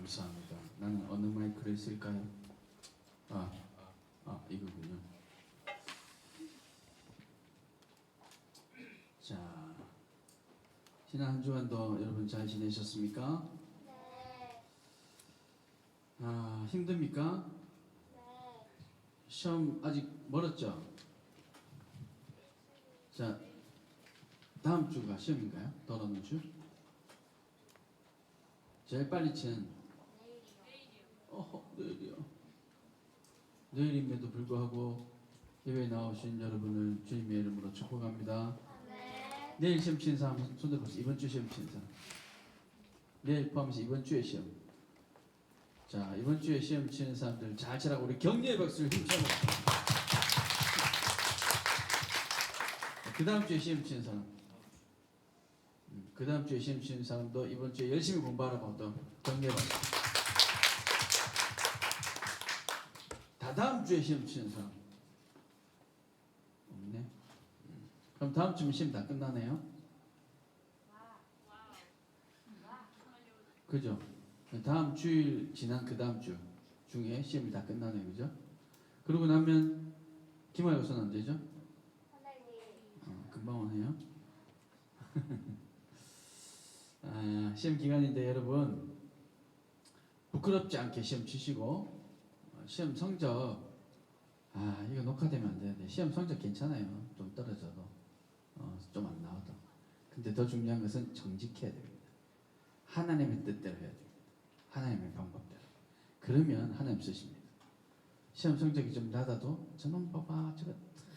감사합니다. 나는 어느 마이크를 쓸까요? 이거군요. 자, 지난 한 주간도 여러분 잘 지내셨습니까? 네. 힘듭니까? 네. 시험 아직 멀었죠? 자, 다음 주가 시험인가요? 더 오는 주? 제일 빨리 치는 내일이요. 내일임에도 불구하고 예배에 나오신 여러분을 주님의 이름으로 축복합니다. 네. 내일 시험 치는 사람 손 들어보세요. 이번 주 시험 치는 사람. 내일 포함해서 이번 주에 시험. 자, 이번 주에 시험 치는 사람들 잘 치라고 우리 격려의 박수를 힘차고. 그 다음 주에 시험 치는 사람. 그 다음 주에 시험 치는 사람도 이번 주에 열심히 공부하라고 또 격려의 박수. 다다음 주에 시험 치는 사람. 없네. 그럼 다음 주면 시험 다 끝나네요. 그죠? 다음 주일 지난 그 다음 주 중에 시험이 다 끝나네요. 그죠? 그러고 나면 기말고사 손 안 되죠? 금방 오네요. 시험 기간인데 여러분 부끄럽지 않게 시험 치시고 시험 성적 이거 녹화되면 안 되는데 시험 성적 괜찮아요. 좀 떨어져도 좀 안 나와도. 근데 더 중요한 것은 정직해야 됩니다. 하나님의 뜻대로 해야 됩니다. 하나님의 방법대로. 그러면 하나님 쓰십니다. 시험 성적이 좀 낮아도 저놈 봐봐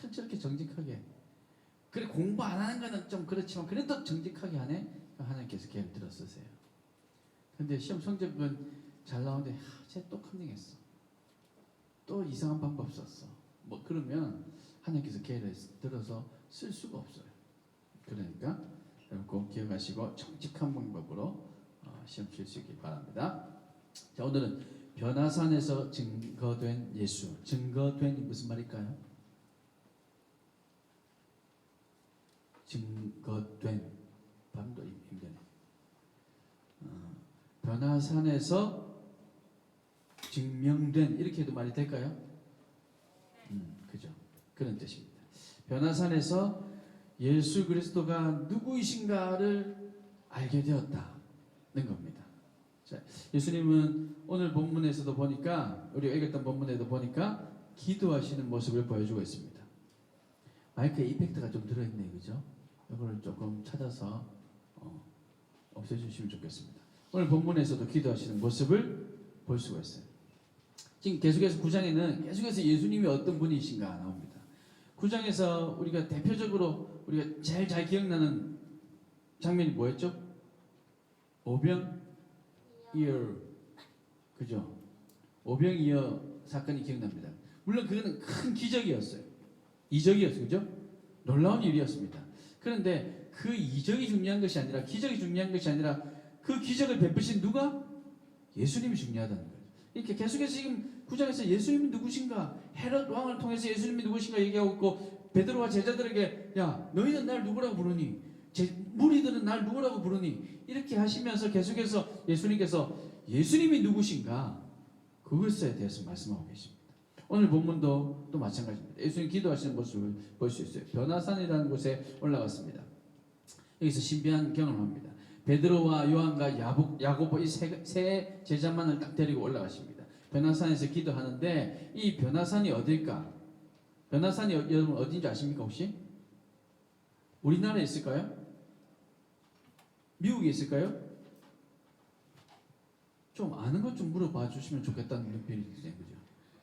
저렇게 정직하게. 그래 공부 안 하는 거는 좀 그렇지만 그래도 정직하게 하네. 하나님께서 걔를 들어 쓰세요. 근데 시험 성적은 잘 나오는데 쟤 또 컨닝했어. 또 이상한 방법 썼어. 뭐 그러면 하나님께서 걔를 들어서 쓸 수가 없어요. 그러니까 여러분 꼭 기억하시고 정직한 방법으로 시험 칠 수 있길 바랍니다. 자, 오늘은 변화산에서 증거된 예수. 증거된이 무슨 말일까요? 증거된. 발음도 힘드네. 변화산에서 증명된 이렇게 해도 말이 될까요? 그죠. 그런 뜻입니다. 변화산에서 예수 그리스도가 누구이신가를 알게 되었다는 겁니다. 자, 예수님은 오늘 본문에서도 보니까 우리가 읽었던 본문에도 보니까 기도하시는 모습을 보여주고 있습니다. 마이크에 이펙트가 좀 들어있네요. 그죠? 이거를 조금 찾아서 없애주시면 좋겠습니다. 오늘 본문에서도 기도하시는 모습을 볼 수가 있어요. 지금 계속해서 9장에는 계속해서 예수님이 어떤 분이신가 나옵니다. 9장에서 우리가 대표적으로 우리가 제일 잘 기억나는 장면이 뭐였죠? 오병이어. 그죠? 오병이어 사건이 기억납니다. 물론 그거는 큰 기적이었어요. 이적이었어요. 그죠? 놀라운 일이었습니다. 그런데 그 이적이 중요한 것이 아니라 기적이 중요한 것이 아니라 그 기적을 베푸신 누가? 예수님이 중요하다는 거예요. 이렇게 계속해서 지금 9장에서 예수님이 누구신가? 헤롯 왕을 통해서 예수님이 누구신가 얘기하고 있고 베드로와 제자들에게 야 너희는 날 누구라고 부르니? 무리들은 날 누구라고 부르니? 이렇게 하시면서 계속해서 예수님께서 예수님이 누구신가? 그것에 대해서 말씀하고 계십니다. 오늘 본문도 또 마찬가지입니다. 예수님 기도하시는 모습을 볼 수 있어요. 변화산이라는 곳에 올라갔습니다. 여기서 신비한 경험을 합니다. 베드로와 요한과 야고보 이 세 제자만을 딱 데리고 올라가십니다. 변화산에서 기도하는데 이 변화산이 어딜까? 변화산이 여러분 어딘지 아십니까 혹시? 우리나라에 있을까요? 미국에 있을까요? 좀 아는 것 좀 물어봐 주시면 좋겠다는 눈빛이 드네요.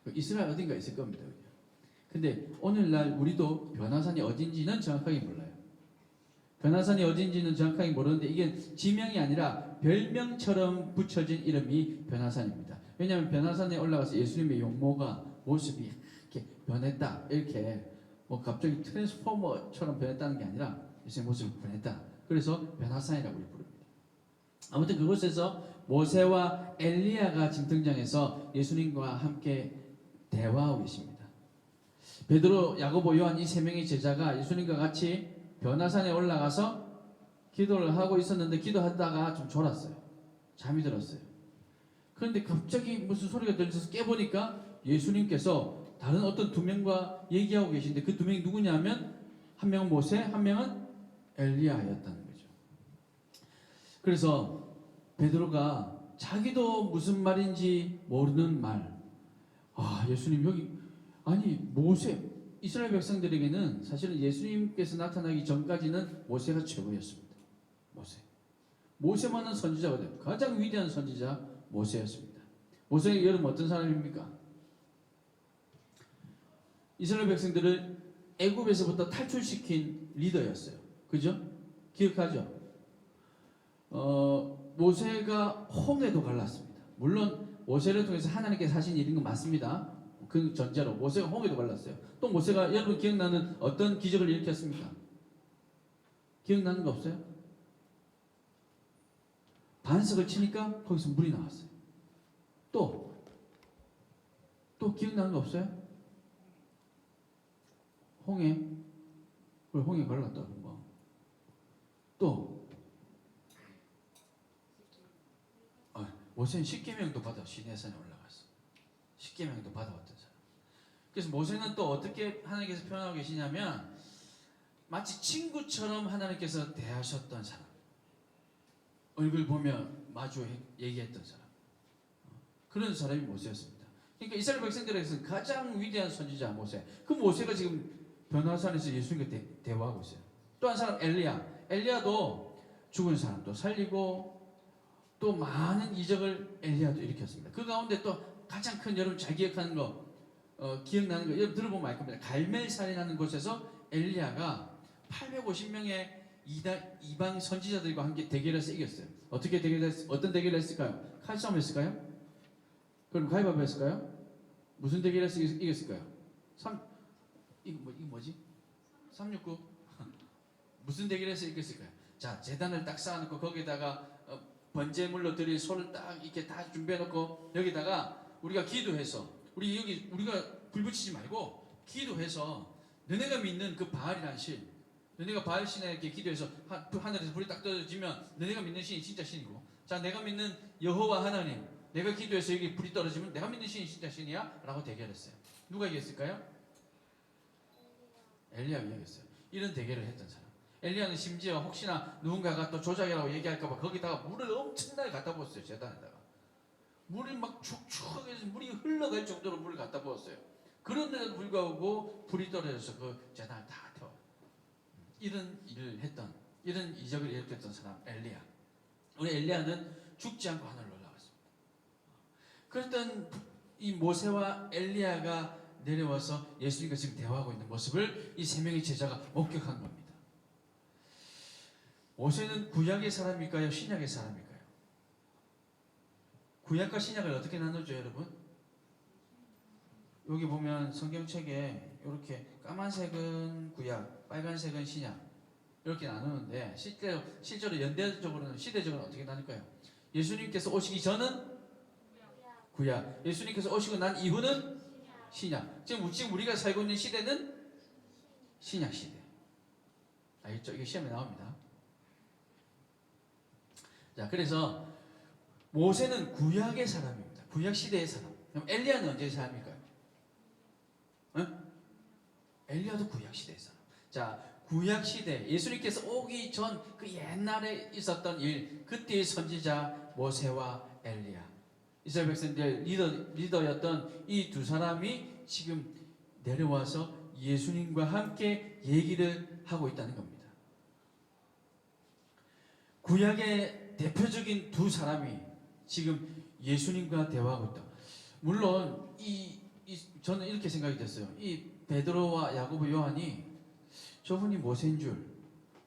그죠? 이스라엘 어딘가 있을 겁니다. 그죠? 근데 오늘날 우리도 변화산이 어딘지는 정확하게 몰라요. 변화산이 어딘지는 정확하게 모르는데 이게 지명이 아니라 별명처럼 붙여진 이름이 변화산입니다. 왜냐하면 변화산에 올라가서 예수님의 용모가 모습이 이렇게 변했다. 이렇게 뭐 갑자기 트랜스포머처럼 변했다는 게 아니라 예수님의 모습이 변했다. 그래서 변화산이라고 우리 부릅니다. 아무튼 그곳에서 모세와 엘리야가 지금 등장해서 예수님과 함께 대화하고 계십니다. 베드로, 야고보, 요한 이 세 명의 제자가 예수님과 같이 변화산에 올라가서 기도를 하고 있었는데 기도하다가 좀 졸았어요. 잠이 들었어요. 그런데 갑자기 무슨 소리가 들려서 깨보니까 예수님께서 다른 어떤 두 명과 얘기하고 계신데 그 두 명이 누구냐면 한 명은 모세, 한 명은 엘리야였다는 거죠. 그래서 베드로가 자기도 무슨 말인지 모르는 말, 예수님 여기 아니 모세 이스라엘 백성들에게는 사실은 예수님께서 나타나기 전까지는 모세가 최고였습니다. 모세만은 선지자가 돼요. 가장 위대한 선지자 모세였습니다. 모세가 여러분 어떤 사람입니까? 이스라엘 백성들을 애굽에서부터 탈출시킨 리더였어요. 그죠? 기억하죠? 모세가 홍해도 갈랐습니다. 물론 모세를 통해서 하나님께서 하신 일인 건 맞습니다. 그 전제로 모세가 홍해도 갈랐어요. 또 모세가 여러분 기억나는 어떤 기적을 일으켰습니까? 기억나는 거 없어요? 반석을 치니까 거기서 물이 나왔어요. 또 기억나는 거 없어요? 홍해 갈랐다고 뭐. 또 모세는 십계명도 받아 시내산에 올라갔어. 십계명도 받아왔던 사람. 그래서 모세는 또 어떻게 하나님께서 표현하고 계시냐면 마치 친구처럼 하나님께서 대하셨던 사람. 얼굴 보며 마주 얘기했던 사람. 그런 사람이 모세였습니다. 그러니까 이스라엘 백성들에게서 가장 위대한 선지자 모세. 그 모세가 지금 변화산에서 예수님과 대화하고 있어요. 또 한 사람 엘리야도 죽은 사람도 살리고 또 많은 이적을 엘리야도 일으켰습니다. 그 가운데 또 가장 큰 여러분 잘 기억하는 거 기억나는 거 여러분 들어보면 알 겁니다. 갈멜산이라는 곳에서 엘리야가 850명의 이방 선지자들과 함께 대결해서 이겼어요. 어떤 대결을 했을까요? 칼싸움 했을까요? 그럼 가위바위보 했을까요? 무슨 대결에서 이겼을까요? 이거 뭐지? 369 무슨 대결에서 이겼을까요? 자, 제단을 딱 쌓아놓고 거기다가 번제물로 드릴 소를 딱 이렇게 다 준비해놓고 여기다가 우리가 기도해서 우리가 불 붙이지 말고 기도해서 너네가 믿는 그 바알이라는 신, 너네가 바알 신에게 기도해서 하늘에서 불이 딱 떨어지면 너네가 믿는 신이 진짜 신이고, 자 내가 믿는 여호와 하나님, 내가 기도해서 여기 불이 떨어지면 내가 믿는 신이 진짜 신이야? 라고 대결했어요. 누가 이겼을까요? 엘리야가 이겼어요. 이런 대결을 했던 사람. 엘리야는 심지어 혹시나 누군가가 또 조작이라고 얘기할까봐 거기다가 물을 엄청나게 갖다 부었어요. 제단에다가 물이 막 축축하게 물이 흘러갈 정도로 물을 갖다 부었어요. 그런데도 불구하고 불이 떨어져서 그 제단을 다 태워. 이런 일을 했던, 이런 이적을 일으켰던 사람 엘리야. 우리 엘리야는 죽지 않고 하늘로 올라갔습니다. 그랬던 이 모세와 엘리야가 내려와서 예수님과 지금 대화하고 있는 모습을 이 세 명의 제자가 목격한 겁니다. 모세는 구약의 사람일까요? 신약의 사람일까요? 구약과 신약을 어떻게 나누죠, 여러분? 여기 보면 성경책에 이렇게 까만색은 구약, 빨간색은 신약 이렇게 나누는데 실제로 연대적으로는 시대적으로는 어떻게 나눌까요? 예수님께서 오시기 전은 구약, 예수님께서 오시고 난 이후는 신약. 지금 우리가 살고 있는 시대는 신약 시대. 알겠죠? 이게 시험에 나옵니다. 자, 그래서 모세는 구약의 사람입니다. 구약 시대의 사람. 그럼 엘리야는 언제의 사람일까요? 엘리야도 구약 시대의 사람. 자, 구약 시대 예수님께서 오기 전 그 옛날에 있었던 일, 그때의 선지자 모세와 엘리야, 이스라엘 백성들 리더였던 이 두 사람이 지금 내려와서 예수님과 함께 얘기를 하고 있다는 겁니다. 구약의 대표적인 두 사람이 지금 예수님과 대화하고 있다. 물론 저는 이렇게 생각이 됐어요. 이 베드로와 야고보, 요한이 저분이 모세인 줄,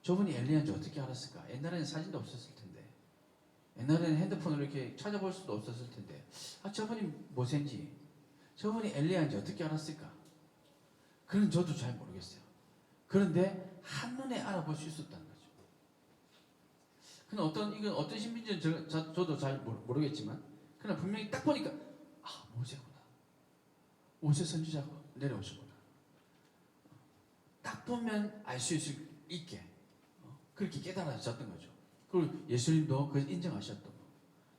저분이 엘리야인 줄 어떻게 알았을까? 옛날에는 사진도 없었을 텐데, 옛날에는 핸드폰으로 이렇게 찾아볼 수도 없었을 텐데, 저분이 모세인지, 저분이 엘리야인지 어떻게 알았을까? 그건 저도 잘 모르겠어요. 그런데 한눈에 알아볼 수 있었다는 거죠. 근데 이건 어떤 신분인지는 저도 잘 모르겠지만, 그러나 분명히 딱 보니까 모세구나. 모세 선지자가 내려오셨구나. 딱 보면 알 수 있게 그렇게 깨달아졌던 거죠. 그리고 예수님도 그걸 인정하셨던 거.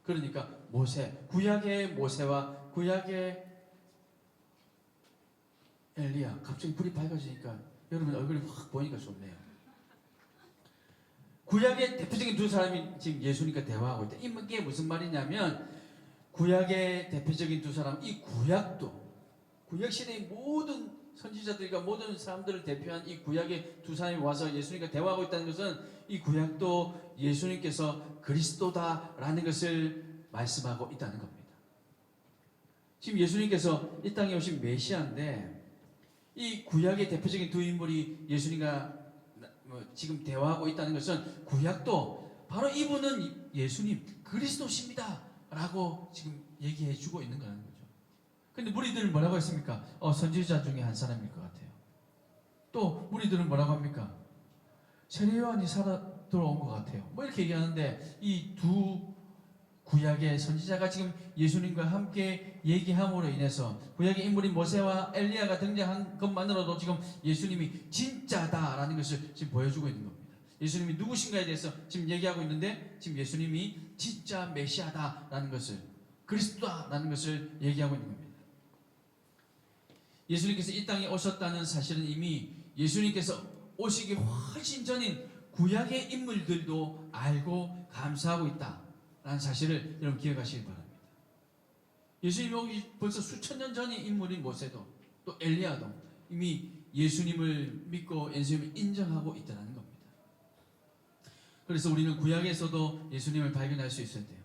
그러니까 모세, 구약의 모세와 구약의 엘리야. 갑자기 불이 밝아지니까 여러분 얼굴이 확 보이니까 좋네요. 구약의 대표적인 두 사람이 지금 예수님과 대화하고 있다. 이게 무슨 말이냐면 구약의 대표적인 두 사람, 이 구약도 구약 시대의 모든 선지자들과 모든 사람들을 대표한 이 구약의 두 사람이 와서 예수님과 대화하고 있다는 것은 이 구약도 예수님께서 그리스도다라는 것을 말씀하고 있다는 겁니다. 지금 예수님께서 이 땅에 오신 메시아인데 이 구약의 대표적인 두 인물이 예수님과 지금 대화하고 있다는 것은 구약도 바로 이분은 예수님 그리스도십니다 라고 지금 얘기해 주고 있는 거라는 거죠. 근데 무리들은 뭐라고 했습니까? 선지자 중에 한 사람일 것 같아요. 또 무리들은 뭐라고 합니까? 세례 요한이 살아 들어온 것 같아요. 뭐 이렇게 얘기하는데 이 두 구약의 선지자가 지금 예수님과 함께 얘기함으로 인해서 구약의 인물인 모세와 엘리야가 등장한 것만으로도 지금 예수님이 진짜다라는 것을 지금 보여주고 있는 겁니다. 예수님이 누구신가에 대해서 지금 얘기하고 있는데 지금 예수님이 진짜 메시아다라는 것을 그리스도다라는 것을 얘기하고 있는 겁니다. 예수님께서 이 땅에 오셨다는 사실은 이미 예수님께서 오시기 훨씬 전인 구약의 인물들도 알고 감사하고 있다라는 사실을 여러분 기억하시기 바랍니다. 예수님이 오기 벌써 수천 년 전의 인물인 모세도 또 엘리야도 이미 예수님을 믿고 예수님을 인정하고 있다는 겁니다. 그래서 우리는 구약에서도 예수님을 발견할 수 있어야 돼요.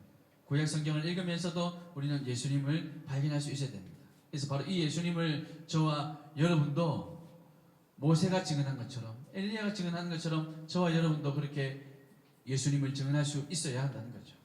구약 성경을 읽으면서도 우리는 예수님을 발견할 수 있어야 됩니다. 그래서 바로 이 예수님을 저와 여러분도 모세가 증언한 것처럼 엘리야가 증언한 것처럼 저와 여러분도 그렇게 예수님을 증언할 수 있어야 한다는 거죠.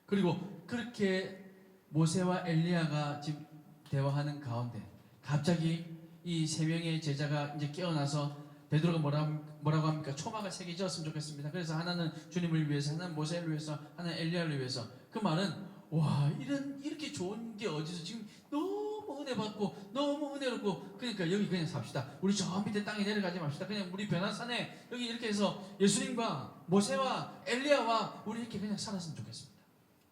그리고 그렇게 모세와 엘리야가 지금 대화하는 가운데 갑자기 이 세 명의 제자가 이제 깨어나서 베드로가 뭐라고 합니까? 초막을 새겨 지었으면 좋겠습니다. 그래서 하나는 주님을 위해서, 하나는 모세를 위해서, 하나는 엘리야를 위해서. 그 말은 와 이렇게 좋은 게 어디서 지금 너무 은혜 받고 너무 은혜롭고 그러니까 여기 그냥 삽시다. 우리 저 밑에 땅에 내려가지 맙시다. 그냥 우리 변화산에 여기 이렇게 해서 예수님과 모세와 엘리야와 우리 이렇게 그냥 살았으면 좋겠습니다.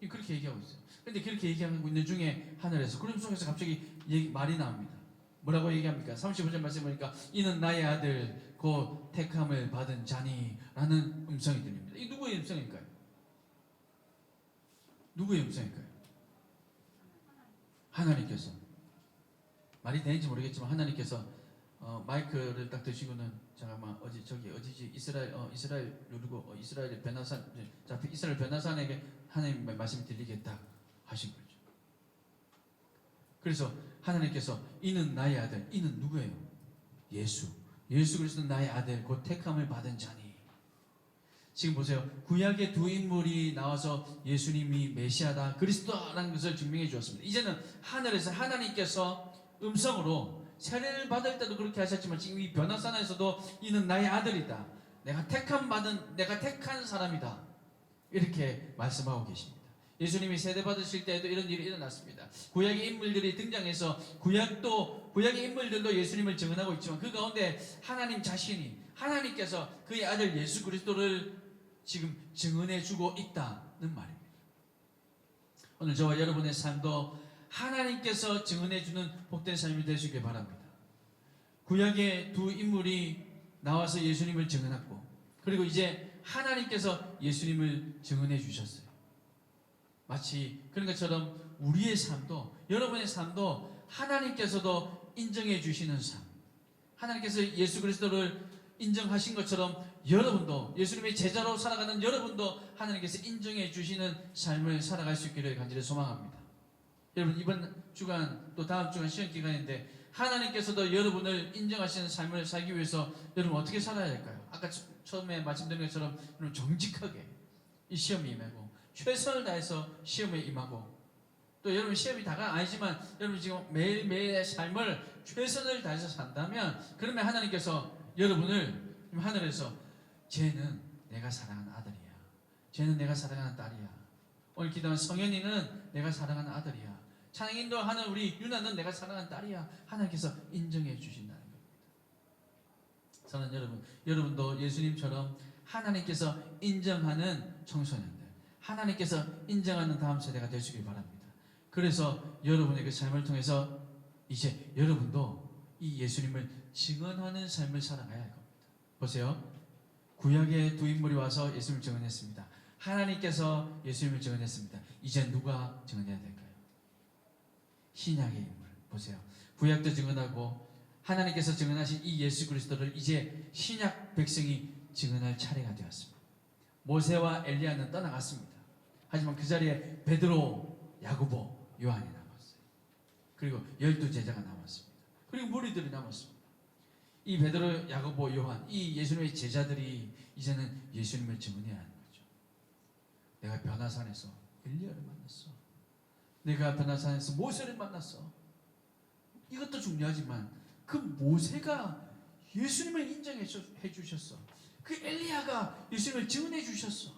그렇게 얘기하고 있어요. 그런데 그렇게 얘기하고 있는 중에 하늘에서 구름 속에서 갑자기 말이 나옵니다. 뭐라고 얘기합니까? 35절 말씀 보니까 이는 나의 아들 곧 택함을 받은 자니 라는 음성이 들립니다. 이 누구의 음성일까요? 누구의 음성일까요? 하나님께서. 말이 되는지 모르겠지만 하나님께서 마이크를 딱 드시고는 잠깐만 어디지 이스라엘 누르고 이스라엘 변화산 이스라엘 변화산에게 하나님의 말씀이 들리겠다 하신 거죠. 그래서 하나님께서 이는 나의 아들, 이는 누구예요? 예수 그리스도는 나의 아들 곧 택함을 받은 자니. 지금 보세요. 구약의 두 인물이 나와서 예수님이 메시아다 그리스도라는 것을 증명해 주었습니다. 이제는 하늘에서 하나님께서 음성으로 세례를 받을 때도 그렇게 하셨지만 지금 이 변화산에서도 이는 나의 아들이다. 내가 택한 사람이다. 이렇게 말씀하고 계십니다. 예수님이 세례 받으실 때에도 이런 일이 일어났습니다. 구약의 인물들이 등장해서 구약의 인물들도 예수님을 증언하고 있지만 그 가운데 하나님 자신이 하나님께서 그의 아들 예수 그리스도를 지금 증언해 주고 있다는 말입니다. 오늘 저와 여러분의 삶도 하나님께서 증언해 주는 복된 삶이 되시길 바랍니다. 구약의 두 인물이 나와서 예수님을 증언했고 그리고 이제 하나님께서 예수님을 증언해 주셨어요. 마치 그런 것처럼 우리의 삶도 여러분의 삶도 하나님께서도 인정해 주시는 삶, 하나님께서 예수 그리스도를 인정하신 것처럼 여러분도 예수님의 제자로 살아가는 여러분도 하나님께서 인정해 주시는 삶을 살아갈 수 있기를 간절히 소망합니다. 여러분 이번 주간 또 다음 주간 시험 기간인데 하나님께서도 여러분을 인정하시는 삶을 살기 위해서 여러분 어떻게 살아야 할까요? 아까 처음에 말씀드린 것처럼 여러분 정직하게 이 시험에 임하고 최선을 다해서 시험에 임하고 또 여러분 시험이 다가 아니지만 여러분 지금 매일매일의 삶을 최선을 다해서 산다면 그러면 하나님께서 여러분을 하늘에서 쟤는 내가 사랑하는 아들이야. 쟤는 내가 사랑하는 딸이야. 오늘 기도한 성현이는 내가 사랑하는 아들이야. 찬양 인도하는 우리 유나는 내가 사랑하는 딸이야. 하나님께서 인정해 주신다는 겁니다. 저는 여러분도 예수님처럼 하나님께서 인정하는 청소년들, 하나님께서 인정하는 다음 세대가 되시길 바랍니다. 그래서 여러분의 그 삶을 통해서 이제 여러분도 이 예수님을 증언하는 삶을 살아가야 할 겁니다. 보세요. 구약의 두 인물이 와서 예수님을 증언했습니다. 하나님께서 예수님을 증언했습니다. 이제 누가 증언해야 될까요? 신약의 인물 보세요. 구약도 증언하고 하나님께서 증언하신 이 예수 그리스도를 이제 신약 백성이 증언할 차례가 되었습니다. 모세와 엘리야는 떠나갔습니다. 하지만 그 자리에 베드로, 야고보, 요한이 남았어요. 그리고 12 제자가 남았습니다. 그리고 무리들이 남았습니다. 이 베드로, 야고보, 요한, 이 예수님의 제자들이 이제는 예수님을 증언해야 하는 거죠. 내가 변화산에서 엘리야를 만났어. 내가 변화산에서 모세를 만났어. 이것도 중요하지만 그 모세가 예수님을 인정해 주셨어. 그 엘리야가 예수님을 증언해 주셨어.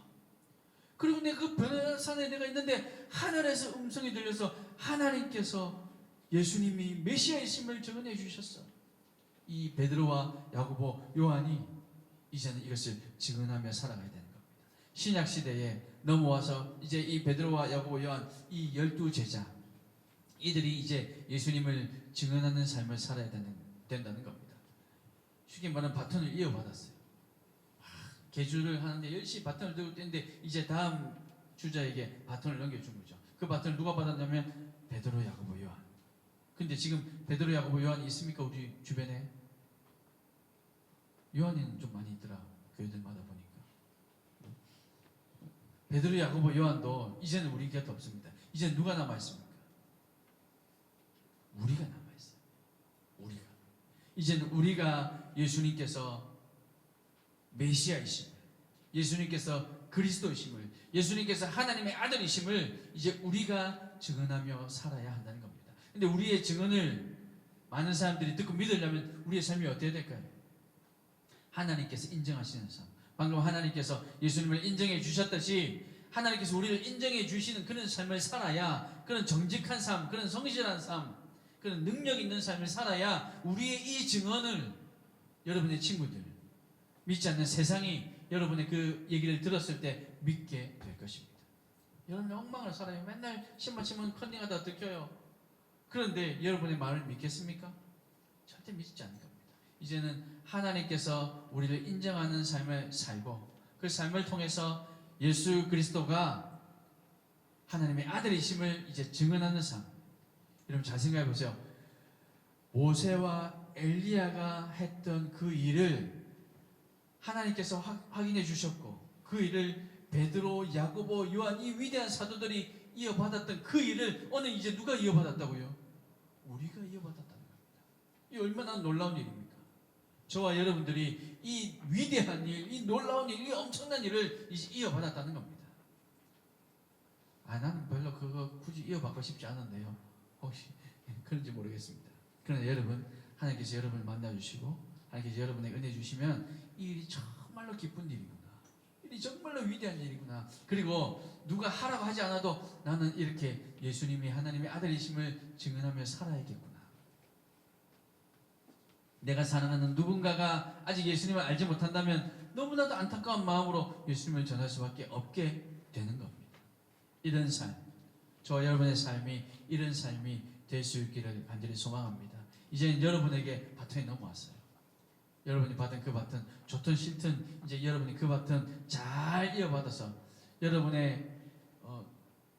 그리고 내가 그 변화산에 내가 있는데 하늘에서 음성이 들려서 하나님께서 예수님이 메시아이심을 증언해 주셨어. 이 베드로와 야고보, 요한이 이제는 이것을 증언하며 살아가야 되는 겁니다. 신약 시대에 넘어와서 이제 이 베드로와 야고보, 요한 이 12 제자 이들이 이제 예수님을 증언하는 삶을 살아야 된다는 겁니다. 쉽게 말하면 바톤을 이어받았어요. 개주를 하는데 열심히 바톤을 들고 뛰는데 이제 다음 주자에게 바톤을 넘겨준 거죠. 그 바톤을 누가 받았냐면 베드로, 야고보, 요한. 근데 지금 베드로, 야고보, 요한이 있습니까? 우리 주변에? 요한이는 좀 많이 있더라. 교회들마다 보니까. 베드로, 야고보, 요한도 이제는 우리 곁에 없습니다. 이제는 누가 남아있습니까? 우리가 남아있어요. 우리가. 이제는 우리가 예수님께서 메시아이심을, 예수님께서 그리스도이심을, 예수님께서 하나님의 아들이심을 이제 우리가 증언하며 살아야 한다는 겁니다. 근데 우리의 증언을 많은 사람들이 듣고 믿으려면 우리의 삶이 어떻게 될까요? 하나님께서 인정하시는 삶. 방금 하나님께서 예수님을 인정해 주셨듯이 하나님께서 우리를 인정해 주시는 그런 삶을 살아야, 그런 정직한 삶, 그런 성실한 삶, 그런 능력 있는 삶을 살아야 우리의 이 증언을 여러분의 친구들, 믿지 않는 세상이 여러분의 그 얘기를 들었을 때 믿게 될 것입니다. 여러분이 엉망을 살아요. 맨날 신발 신으면 컨닝하다 들켜요. 그런데 여러분의 말을 믿겠습니까? 절대 믿지 않는 겁니다. 이제는 하나님께서 우리를 인정하는 삶을 살고 그 삶을 통해서 예수 그리스도가 하나님의 아들이심을 이제 증언하는 삶. 여러분 잘 생각해 보세요. 모세와 엘리야가 했던 그 일을 하나님께서 확인해 주셨고 그 일을 베드로, 야고보, 요한 이 위대한 사도들이 이어받았던 그 일을 오늘 이제 누가 이어받았다고요? 우리가 이어받았다는 겁니다. 이 얼마나 놀라운 일입니까? 저와 여러분들이 이 위대한 일, 이 놀라운 일, 이 엄청난 일을 이제 이어받았다는 겁니다. 나는 별로 그거 굳이 이어받고 싶지 않은데요. 혹시 그런지 모르겠습니다. 그러나 여러분, 하나님께서 여러분을 만나주시고 하나님께서 여러분에게 은혜 주시면 이 일이 정말로 기쁜 일이구나. 일이 정말로 위대한 일이구나. 그리고 누가 하라고 하지 않아도 나는 이렇게 예수님이 하나님의 아들이심을 증언하며 살아야겠구나. 내가 사랑하는 누군가가 아직 예수님을 알지 못한다면 너무나도 안타까운 마음으로 예수님을 전할 수밖에 없게 되는 겁니다. 이런 삶, 저와 여러분의 삶이 이런 삶이 될 수 있기를 간절히 소망합니다. 이제는 여러분에게 바톤이 넘어왔어요. 여러분이 받은 그 바톤, 좋든 싫든 이제 여러분이 그 바톤 잘 이어받아서 여러분의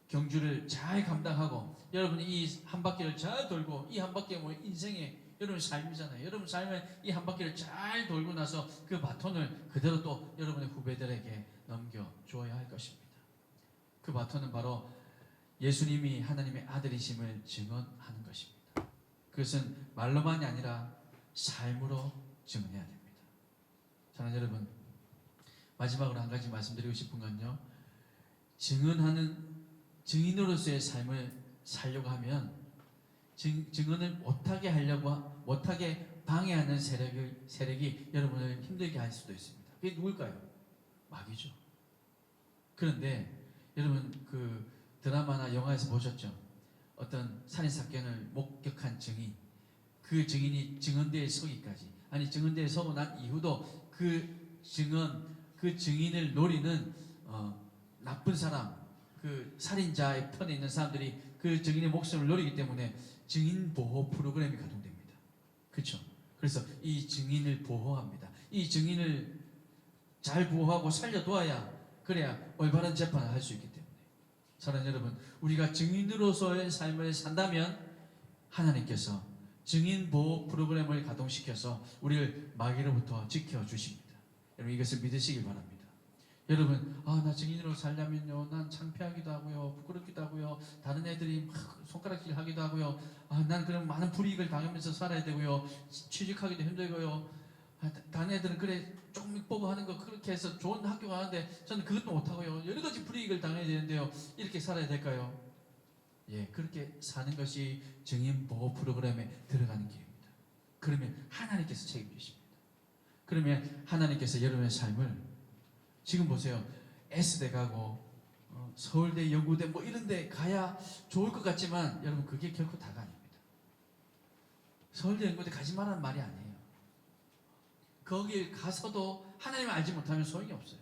경주를 잘 감당하고 여러분이 이 한 바퀴를 잘 돌고 이 한 바퀴가 뭐 인생의 여러분 삶이잖아요. 여러분 삶의 이 한 바퀴를 잘 돌고 나서 그 바톤을 그대로 또 여러분의 후배들에게 넘겨주어야 할 것입니다. 그 바톤은 바로 예수님이 하나님의 아들이심을 증언하는 것입니다. 그것은 말로만이 아니라 삶으로 증언해야 됩니다. 사랑하는 여러분, 마지막으로 한 가지 말씀드리고 싶은 건요. 증인으로서의 삶을 살려고 하면 증언을 못하게 방해하는 세력이 여러분을 힘들게 할 수도 있습니다. 그게 누굴까요? 마귀죠. 그런데 여러분 그 드라마나 영화에서 보셨죠? 어떤 살인사건을 목격한 증인, 그 증인이 증언대에 서기까지, 아니 증언대에 서고 난 이후도 그 증인을 노리는 나쁜 사람, 그 살인자의 편에 있는 사람들이 그 증인의 목숨을 노리기 때문에 증인 보호 프로그램이 가동됩니다. 그렇죠? 그래서 이 증인을 보호합니다. 이 증인을 잘 보호하고 살려둬야 그래야 올바른 재판을 할 수 있기 때문에 사랑하는 여러분, 우리가 증인으로서의 삶을 산다면 하나님께서 증인 보호 프로그램을 가동시켜서 우리를 마귀로부터 지켜주십니다. 여러분 이것을 믿으시길 바랍니다. 여러분, 나 증인으로 살려면요, 난 창피하기도 하고요, 부끄럽기도 하고요, 다른 애들이 막 손가락질 하기도 하고요, 난 그런 많은 불이익을 당하면서 살아야 되고요, 취직하기도 힘들고요, 다른 애들은 그래 조금 보고 하는 거 그렇게 해서 좋은 학교 가는데 저는 그것도 못하고요, 여러 가지 불이익을 당해야 되는데요, 이렇게 살아야 될까요? 예, 그렇게 사는 것이 증인 보호 프로그램에 들어가는 길입니다. 그러면 하나님께서 책임지십니다. 그러면 하나님께서 여러분의 삶을 지금 보세요. S대 가고 서울대, 연구대 뭐 이런 데 가야 좋을 것 같지만 여러분 그게 결코 다가 아닙니다. 서울대, 연구대 가지 말라는 말이 아니에요. 거길 가서도 하나님을 알지 못하면 소용이 없어요.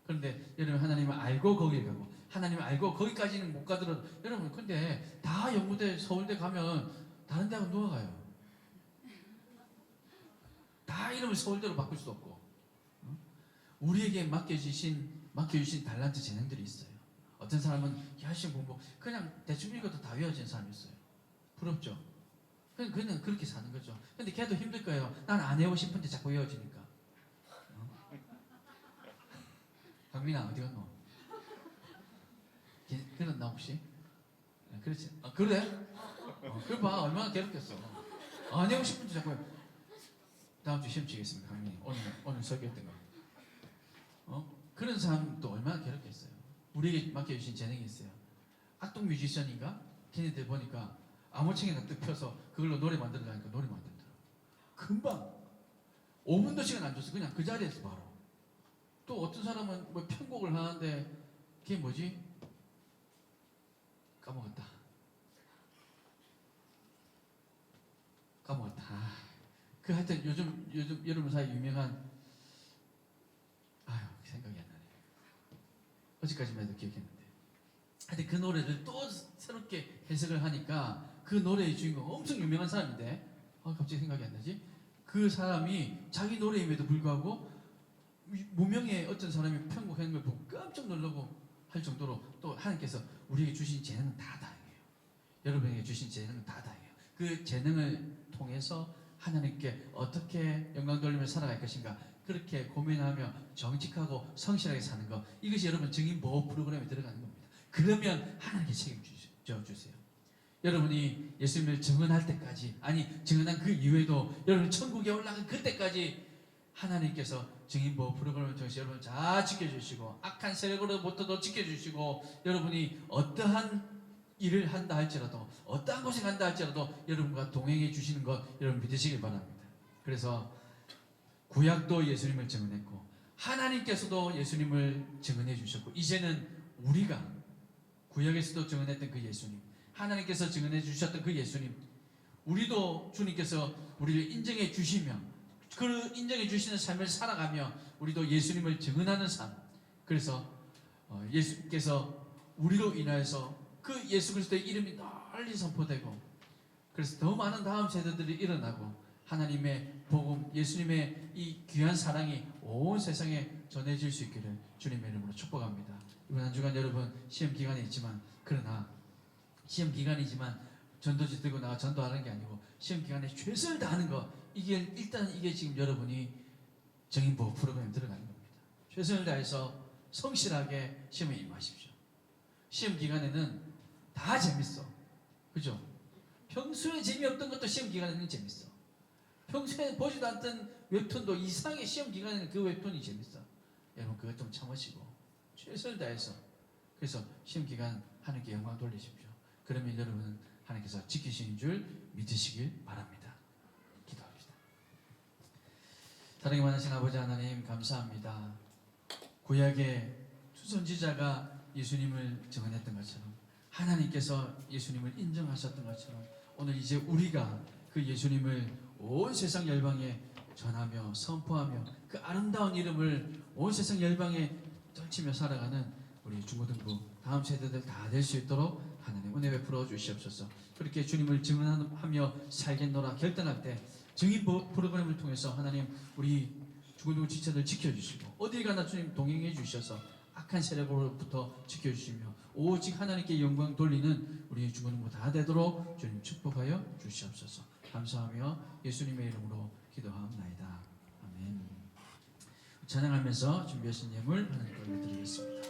그런데 여러분 하나님을 알고 거길 가고 하나님을 알고 거기까지는 못 가더라도 여러분 근데 다 연구대, 서울대 가면 다른 데 하고 누워가요. 다 이름을 서울대로 바꿀 수 없고 우리에게 맡겨주신 달란트 재능들이 있어요. 어떤 사람은 열심히 공부 그냥 대충 읽어도 다 외워진 사람이 있어요. 부럽죠? 그냥 그렇게 사는 거죠. 근데 걔도 힘들 거예요. 난 안 외우고 싶은데 자꾸 외워지니까. 강민아 어디 갔노? 그랬나 혹시? 그렇지. 그래? 그래 봐 얼마나 괴롭겠어. 안 외우고 싶은데 자꾸 다음 주 시험 치겠습니다. 강민이 오늘 설교했던 거. 그런 사람도 얼마나 괴롭겠어요. 우리에게 맡겨주신 재능이 있어요. 악동 뮤지션인가? 걔네들 보니까 아무책이나 뜩 펴서 그걸로 노래 만들어가니까 노래 만들더라. 금방 5분도 시간 안 줬어. 그냥 그 자리에서 바로. 또 어떤 사람은 뭐 편곡을 하는데 그게 뭐지? 까먹었다. 그 하여튼 요즘 여러분 사이 유명한 생각이 안 나네. 어제까지만 해도 기억했는데. 하여튼 그 노래를 또 새롭게 해석을 하니까 그 노래의 주인공 엄청 유명한 사람인데 갑자기 생각이 안 나지? 그 사람이 자기 노래임에도 불구하고 무명의 어떤 사람이 편곡하는 걸 보고 깜짝 놀라고 할 정도로 또 하나님께서 우리에게 주신 재능은 다 다양해요. 여러분에게 주신 재능은 다 다양해요. 그 재능을 통해서 하나님께 어떻게 영광 돌리며 살아갈 것인가 그렇게 고민하며 정직하고 성실하게 사는 것 이것이 여러분 증인 보호 프로그램에 들어가는 겁니다. 그러면 하나님께 책임져 주세요. 여러분이 예수님을 증언할 때까지 아니 증언한 그 이후에도 여러분 천국에 올라간 그때까지 하나님께서 증인 보호 프로그램을 통해서 여러분 잘 지켜주시고 악한 세력으로부터도 지켜주시고 여러분이 어떠한 일을 한다 할지라도 어떠한 곳에 간다 할지라도 여러분과 동행해 주시는 것 여러분 믿으시길 바랍니다. 그래서 구약도 예수님을 증언했고 하나님께서도 예수님을 증언해 주셨고 이제는 우리가 구약에서도 증언했던 그 예수님 하나님께서 증언해 주셨던 그 예수님 우리도 주님께서 우리를 인정해 주시며 그 인정해 주시는 삶을 살아가며 우리도 예수님을 증언하는 삶 그래서 예수께서 우리로 인하여서 그 예수 그리스도의 이름이 널리 선포되고 그래서 더 많은 다음 세대들이 일어나고 하나님의 복음 예수님의 이 귀한 사랑이 온 세상에 전해질 수 있기를 주님의 이름으로 축복합니다. 이번 한 주간 여러분 시험 기간에 있지만 그러나 시험 기간이지만 전도지 들고 나가 전도하는 게 아니고 시험 기간에 최선을 다하는 거 이게 일단 이게 지금 여러분이 정인보호 프로그램에 들어가는 겁니다. 최선을 다해서 성실하게 시험에 임하십시오. 시험 기간에는 다 재밌어. 그죠? 평소에 재미없던 것도 시험 기간에는 재밌어. 평소에 보지도 않던 웹툰도 이상하게 시험 기간에는 그 웹툰이 재밌어. 여러분 그것 좀 참으시고 최선을 다해서 그래서 시험 기간 하나님께 영광 돌리십시오. 그러면 여러분은 하나님께서 지키시는 줄 믿으시길 바랍니다. 기도합시다. 사랑이 많으신 아버지 하나님 감사합니다. 구약의 수선지자가 예수님을 증언했던 것처럼 하나님께서 예수님을 인정하셨던 것처럼 오늘 이제 우리가 그 예수님을 온 세상 열방에 전하며 선포하며 그 아름다운 이름을 온 세상 열방에 떨치며 살아가는 우리 중고등부 다음 세대들 다 될 수 있도록 하나님 은혜 베풀어 주시옵소서. 그렇게 주님을 증언하며 살겠노라 결단할 때 증인 프로그램을 통해서 하나님 우리 죽은 지체들 지켜주시고 어딜 가나 주님 동행해 주셔서 악한 세력으로부터 지켜주시며 오직 하나님께 영광 돌리는 우리 죽은 다 되도록 주님 축복하여 주시옵소서. 감사하며 예수님의 이름으로 기도하옵나이다. 아멘. 찬양하면서 준비하신 예물 하나님께 올려드리겠습니다.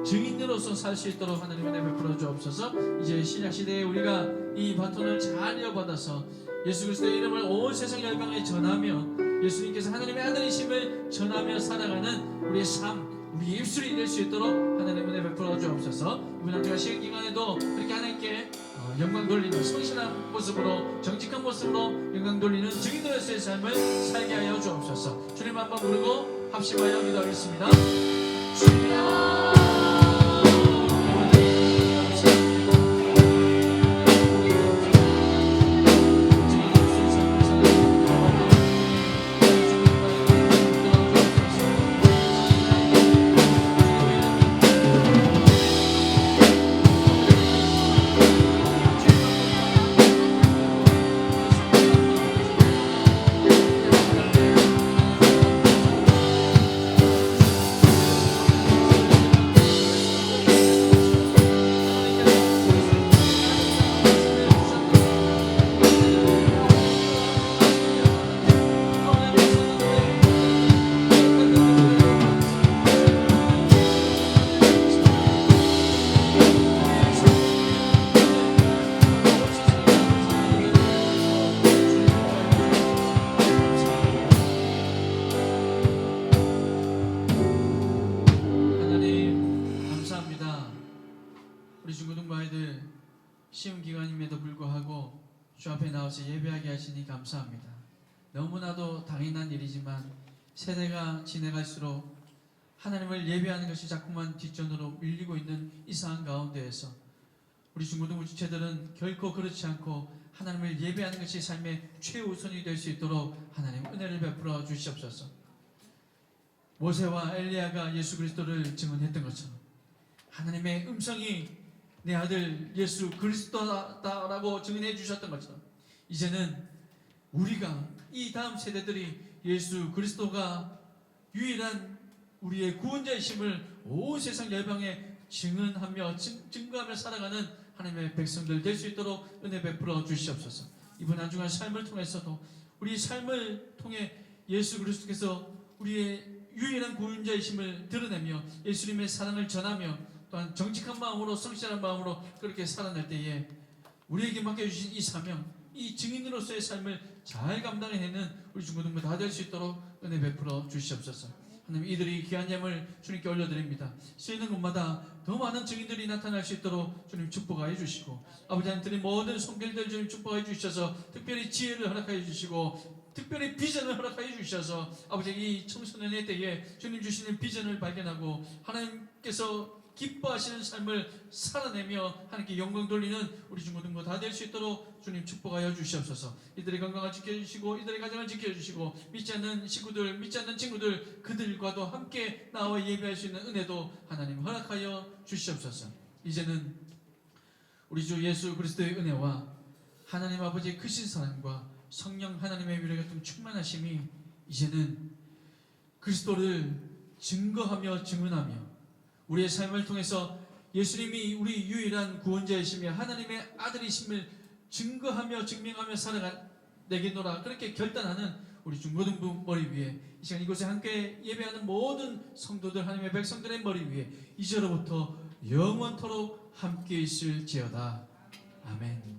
증인으로서 살 수 있도록 하나님 은혜 베풀어 주옵소서. 이제 신약 시대에 우리가 이 바톤을 잘 이어받아서 예수 그리스도의 이름을 온 세상 열방에 전하며 예수님께서 하나님의 아들이심을 전하며 살아가는 우리의 삶, 우리의 입술이 될 수 있도록 하나님 은혜 베풀어 주옵소서. 이번 한 주간 시간 기간에도 그렇게 하나님께 영광 돌리는 성실한 모습으로, 정직한 모습으로 영광 돌리는 증인으로서의 삶을 살게 하여 주옵소서. 주님 한번 부르고 합심하여 기도하겠습니다. 주여 주님 쉬운 기간임에도 불구하고 주 앞에 나와서 예배하게 하시니 감사합니다. 너무나도 당연한 일이지만 세대가 지나갈수록 하나님을 예배하는 것이 자꾸만 뒷전으로 밀리고 있는 이 상황 가운데에서 우리 중고등부 주체들은 결코 그렇지 않고 하나님을 예배하는 것이 삶의 최우선이 될 수 있도록 하나님 은혜를 베풀어 주시옵소서. 모세와 엘리야가 예수 그리스도를 증언했던 것처럼 하나님의 음성이 내 아들 예수 그리스도다라고 증언해 주셨던 것처럼 이제는 우리가 이 다음 세대들이 예수 그리스도가 유일한 우리의 구원자이심을 온 세상 열방에 증언하며 증거하며 살아가는 하나님의 백성들 될 수 있도록 은혜 베풀어 주시옵소서. 이번 한 주간 삶을 통해서도 우리 삶을 통해 예수 그리스도께서 우리의 유일한 구원자이심을 드러내며 예수님의 사랑을 전하며 또한 정직한 마음으로 성실한 마음으로 그렇게 살아낼 때에 우리에게 맡겨주신 이 사명, 이 증인으로서의 삶을 잘 감당해내는 우리 중고등부 다 될 수 있도록 은혜 베풀어 주시옵소서. 하나님 이들이 귀한 예물 주님께 올려드립니다. 쓰이는 곳마다 더 많은 증인들이 나타날 수 있도록 주님 축복하여 주시고 아버지 하나님 모든 손길들 주님 축복하여 주셔서 특별히 지혜를 허락하여 주시고 특별히 비전을 허락하여 주셔서 아버지 이 청소년의 때에 주님 주시는 비전을 발견하고 하나님께서 기뻐하시는 삶을 살아내며 하나님께 영광 돌리는 우리 중고등부 다 될 수 있도록 주님 축복하여 주시옵소서. 이들의 건강을 지켜주시고 이들의 가정을 지켜주시고 믿지 않는 식구들 믿지 않는 친구들 그들과도 함께 나와 예배할 수 있는 은혜도 하나님 허락하여 주시옵소서. 이제는 우리 주 예수 그리스도의 은혜와 하나님 아버지의 크신 사랑과 성령 하나님의 위로 같은 충만하심이 이제는 그리스도를 증거하며 증언하며 우리의 삶을 통해서 예수님이 우리 유일한 구원자이시며 하나님의 아들이심을 증거하며 증명하며 살아내겠노라 그렇게 결단하는 우리 중고등부 머리 위에 이 시간 이곳에 함께 예배하는 모든 성도들 하나님의 백성들의 머리 위에 이제로부터 영원토록 함께 있을지어다. 아멘.